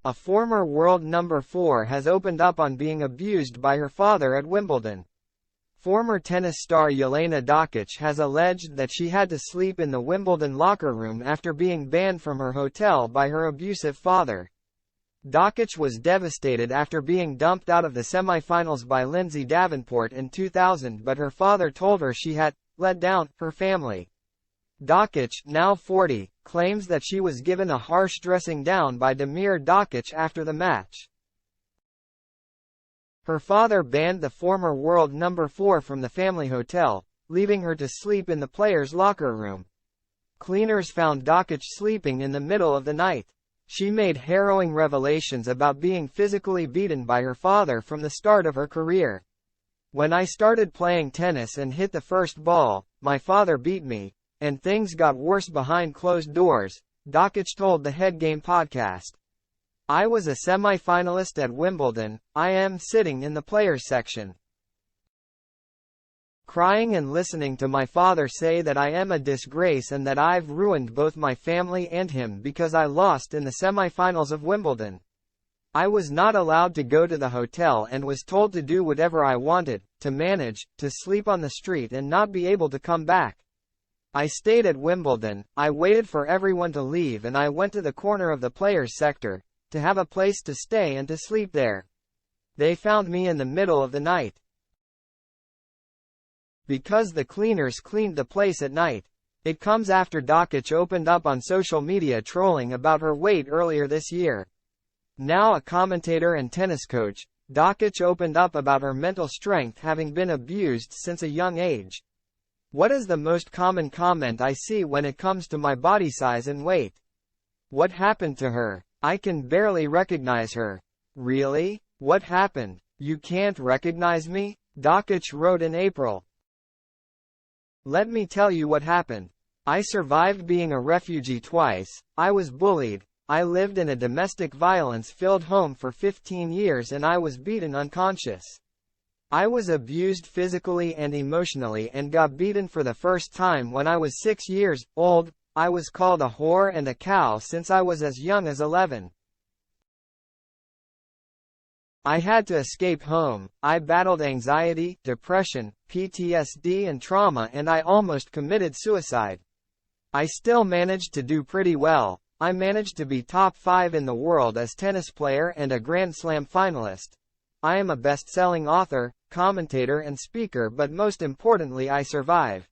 A former world number 4 has opened up on being abused by her father at Wimbledon. Former tennis star Jelena Dokic has alleged that she had to sleep in the Wimbledon locker room after being banned from her hotel by her abusive father. Dokic was devastated after being dumped out of the semifinals by Lindsay Davenport in 2000, but her father told her she had let down her family. Dokic, now 40, claims that she was given a harsh dressing down by Damir Dokic after the match. Her father banned the former world number 4 from the family hotel, leaving her to sleep in the players' locker room. Cleaners found Dokic sleeping in the middle of the night. She made harrowing revelations about being physically beaten by her father from the start of her career. "When I started playing tennis and hit the first ball, my father beat me, and things got worse behind closed doors," Dokic told the Head Game podcast. "I was a semi-finalist at Wimbledon. I am sitting in the players section, crying and listening to my father say that I am a disgrace and that I've ruined both my family and him because I lost in the semi-finals of Wimbledon. I was not allowed to go to the hotel and was told to do whatever I wanted, to manage, to sleep on the street and not be able to come back. I stayed at Wimbledon, I waited for everyone to leave and I went to the corner of the players' sector, to have a place to stay and to sleep there. They found me in the middle of the night. Because the cleaners cleaned the place at night." It comes after Dokic opened up on social media trolling about her weight earlier this year. Now a commentator and tennis coach, Dokic opened up about her mental strength having been abused since a young age. "What is the most common comment I see when it comes to my body size and weight? What happened to her? I can barely recognize her." "Really? What happened? You can't recognize me?" Dokic wrote in April. "Let me tell you what happened. I survived being a refugee twice, I was bullied, I lived in a domestic violence-filled home for 15 years and I was beaten unconscious. I was abused physically and emotionally and got beaten for the first time when I was 6 years old. I was called a whore and a cow since I was as young as 11. I had to escape home. I battled anxiety, depression, PTSD and trauma and I almost committed suicide. I still managed to do pretty well. I managed to be top 5 in the world as tennis player and a Grand Slam finalist. I am a best-selling author, commentator and speaker, but most importantly I survive.